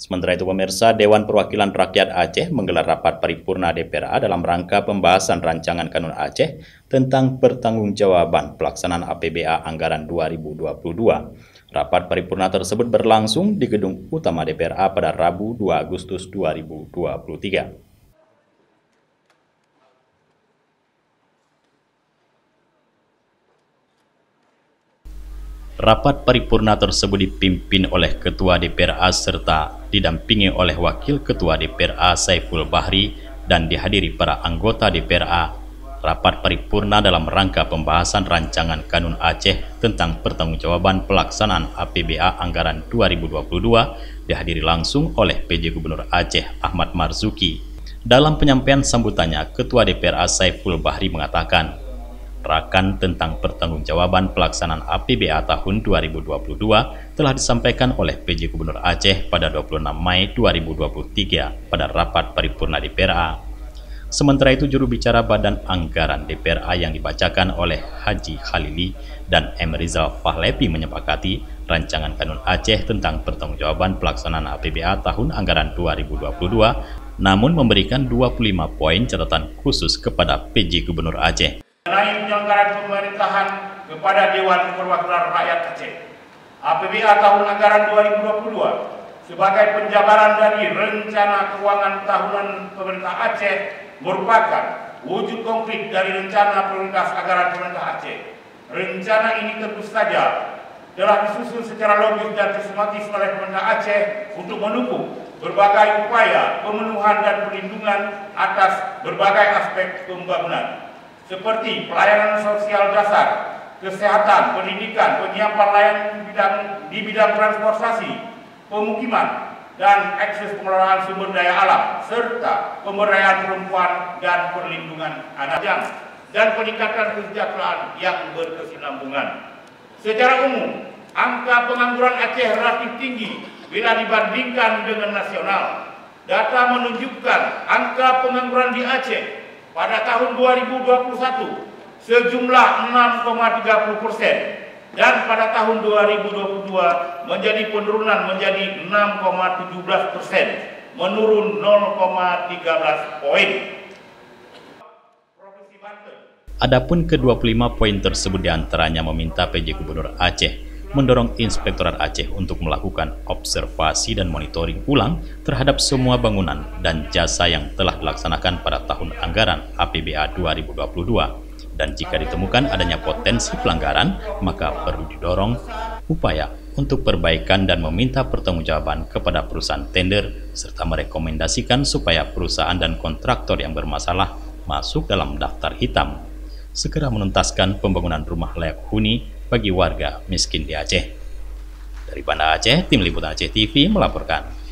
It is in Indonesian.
Sementara itu pemirsa, Dewan Perwakilan Rakyat Aceh menggelar rapat paripurna DPRA dalam rangka pembahasan rancangan Kanun Aceh tentang pertanggungjawaban pelaksanaan APBA Anggaran 2022. Rapat paripurna tersebut berlangsung di Gedung Utama DPRA pada Rabu 2 Agustus 2023. Rapat paripurna tersebut dipimpin oleh Ketua DPRA serta didampingi oleh Wakil Ketua DPRA Saiful Bahri dan dihadiri para anggota DPRA. Rapat paripurna dalam rangka pembahasan rancangan Kanun Aceh tentang pertanggungjawaban pelaksanaan APBA Anggaran 2022 dihadiri langsung oleh PJ Gubernur Aceh Ahmad Marzuki. Dalam penyampaian sambutannya, Ketua DPRA Saiful Bahri mengatakan, Rakan tentang pertanggungjawaban pelaksanaan APBA tahun 2022 telah disampaikan oleh PJ Gubernur Aceh pada 26 Mei 2023 pada rapat paripurna DPRA. Sementara itu, juru bicara Badan Anggaran DPRA yang dibacakan oleh Haji Khalili dan M. Rizal Fahlevi menyepakati rancangan Kanun Aceh tentang pertanggungjawaban pelaksanaan APBA tahun anggaran 2022, namun memberikan 25 poin catatan khusus kepada PJ Gubernur Aceh. Mengenai penyelenggaraan pemerintahan kepada Dewan Perwakilan Rakyat Aceh, APBA tahun anggaran 2022 sebagai penjabaran dari rencana keuangan tahunan pemerintah Aceh merupakan wujud konkret dari rencana prioritas anggaran pemerintah Aceh. Rencana ini tentu saja telah disusun secara logis dan sistematis oleh pemerintah Aceh untuk mendukung berbagai upaya pemenuhan dan perlindungan atas berbagai aspek pembangunan, seperti pelayanan sosial dasar, kesehatan, pendidikan, penyiapan layanan di bidang transportasi, pemukiman, dan akses pengelolaan sumber daya alam, serta pemberdayaan perempuan dan perlindungan anak dan peningkatan kesejahteraan yang berkesinambungan. Secara umum, angka pengangguran Aceh relatif tinggi bila dibandingkan dengan nasional. Data menunjukkan angka pengangguran di Aceh pada tahun 2021 sejumlah 6,30% dan pada tahun 2022 menjadi penurunan menjadi 6,17%, menurun 0,13 poin. Adapun ke-25 poin tersebut diantaranya meminta PJ Gubernur Aceh mendorong Inspektorat Aceh untuk melakukan observasi dan monitoring ulang terhadap semua bangunan dan jasa yang telah dilaksanakan pada tahun anggaran APBA 2022, dan jika ditemukan adanya potensi pelanggaran, maka perlu didorong upaya untuk perbaikan dan meminta pertanggungjawaban kepada perusahaan tender, serta merekomendasikan supaya perusahaan dan kontraktor yang bermasalah masuk dalam daftar hitam, segera menuntaskan pembangunan rumah layak huni bagi warga miskin di Aceh. Dari Banda Aceh, Tim Liputan Aceh TV melaporkan.